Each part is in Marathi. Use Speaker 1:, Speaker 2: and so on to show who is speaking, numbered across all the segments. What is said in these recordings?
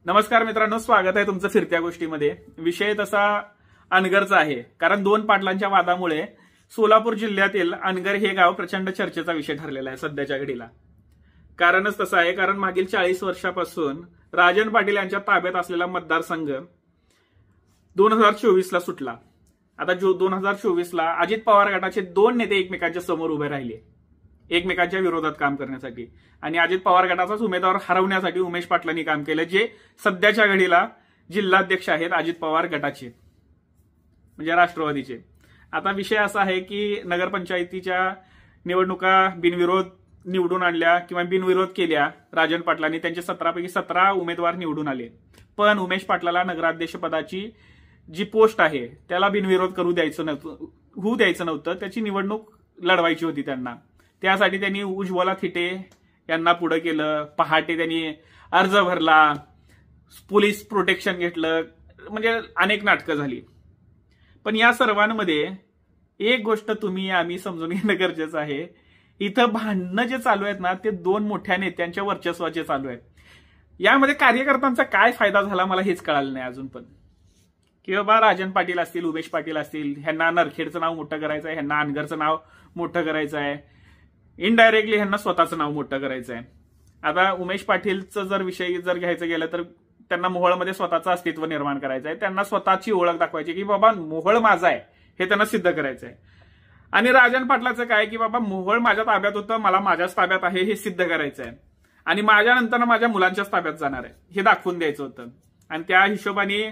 Speaker 1: नमस्कार मित्रांनो, स्वागत आहे तुमचं फिरत्या गोष्टीमध्ये। विषय तसा अनगरचा आहे, कारण दोन पाटलांच्या वादामुळे सोलापूर जिल्ह्यातील अनगर हे गाव प्रचंड चर्चेचा विषय ठरलेला आहे सध्याच्या घडीला। कारणच तसं आहे, कारण मागील 40 वर्षापासून राजन पाटील यांच्या ताब्यात असलेला मतदारसंघ 2024 ला सुटला। आता 2024 ला अजित पवार गटाचे दोन नेते एकमेकांच्या समोर उभे राहिले, एकमेकांच्या विरोधात काम करण्यासाठी, आणि अजित पवार गटाचाच उमेदवार हरवण्यासाठी उमेश पाटलांनी काम केलं, जे सध्याच्या घडीला जिल्हाध्यक्ष आहेत अजित पवार गटाचे, म्हणजे राष्ट्रवादीचे। आता विषय असा आहे की नगरपंचायतीच्या निवडणुका बिनविरोध निवडून आणल्या किंवा बिनविरोध केल्या राजन पाटलांनी, त्यांचे 17 पैकी 17 उमेदवार निवडून आले, पण उमेश पाटलाला नगराध्यक्ष पदाची जी पोस्ट आहे त्याला बिनविरोध होऊ द्यायचं नव्हतं, त्याची निवडणूक लढवायची होती त्यांना। त्यासाठी त्यांनी उज्ज्वला थिटे यांना पुढे केलं, पहाटे त्यांनी अर्ज भरला, पोलीस प्रोटेक्शन घेतलं, म्हणजे अनेक नाटकं झाली। पण या सर्वांमध्ये एक गोष्ट तुम्ही आम्ही समजून घेणं गरजेचं आहे, इथं भांडणं जे चालू आहेत ना ते दोन मोठ्या नेत्यांच्या वर्चस्वाचे चालू आहेत। यामध्ये कार्यकर्त्यांचा काय फायदा झाला मला हेच कळालं नाही अजून पण, की बाबा राजन पाटील असतील, उमेश पाटील असतील, ह्यांना नरखेडचं नाव मोठं करायचं आहे, ह्यांना अनगरचं नाव मोठं करायचं आहे, इनडायरेक्टली ह्यांना स्वतःचं नाव मोठं करायचं आहे। आता उमेश पाटीलचं जर विषय घ्यायचं गेलं तर त्यांना मोहोळमध्ये स्वतःचं अस्तित्व निर्माण करायचं आहे, त्यांना स्वतःची ओळख दाखवायची की बाबा मोहोळ माझा आहे हे त्यांना सिद्ध करायचं आहे। आणि राजन पाटलाचं काय की बाबा मोहोळ माझ्या ताब्यात होतं, मला माझ्याच ताब्यात आहे हे सिद्ध करायचं आहे, आणि माझ्या नंतर माझ्या मुलांच्याच ताब्यात जाणार आहे हे दाखवून द्यायचं होतं। आणि त्या हिशोबाने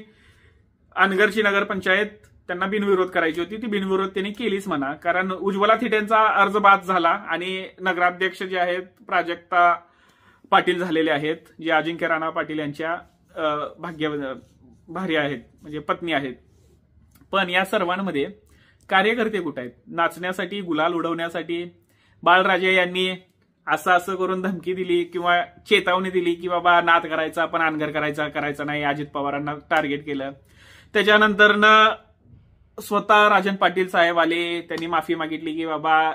Speaker 1: अनगरची नगरपंचायत त्यांना बिनविरोध करायची होती, ती बिनविरोध त्यांनी केलीच म्हणा, कारण उज्ज्वला थिटेंचा अर्ज बाद झाला आणि नगराध्यक्ष जे आहेत प्राजक्ता पाटील झालेले आहेत, जे अजिंक्य राणा पाटील यांच्या भार्य आहेत, म्हणजे पत्नी आहेत। पण या सर्वांमध्ये कार्यकर्ते कुठे आहेत? नाचण्यासाठी, गुलाल उडवण्यासाठी बाळराजे यांनी असं करून धमकी दिली किंवा चेतावणी दिली की बाबा नाद करायचा पण अनगर करायचा नाही, अजित पवारांना टार्गेट केलं। त्याच्यानंतर स्वतः राजन पाटील साहेब आले, त्यांनी माफी मागितली की बाबा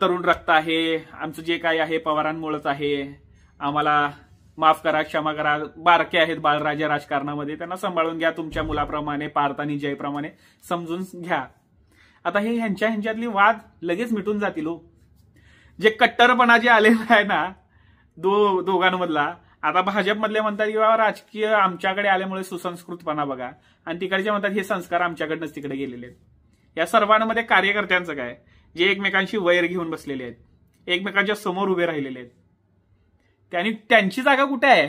Speaker 1: तरुण रक्त आहे, आमचं जे काही आहे पवारांमुळेच आहे, आम्हाला माफ करा, क्षमा करा, बारके आहेत बाळराजे राजकारणामध्ये, त्यांना सांभाळून घ्या, तुमच्या मुलाप्रमाणे पार्थ आणि जयप्रमाणे समजून घ्या। आता हे ह्यांच्यातली वाद लगेच मिटून जातील हो। जे कट्टरपणा जे आलेला आहे ना दोघांमधला, आता भाजपमधले म्हणतात की बाबा राजकीय आमच्याकडे आल्यामुळे सुसंस्कृतपणा बघा, आणि तिकडचे म्हणतात हे संस्कार आमच्याकडनंच तिकडे गेलेले आहेत। या सर्वांमध्ये कार्यकर्त्यांचं काय, जे एकमेकांशी वैर घेऊन बसलेले आहेत, एकमेकांच्या समोर उभे राहिलेले आहेत, त्यांची जागा कुठे आहे?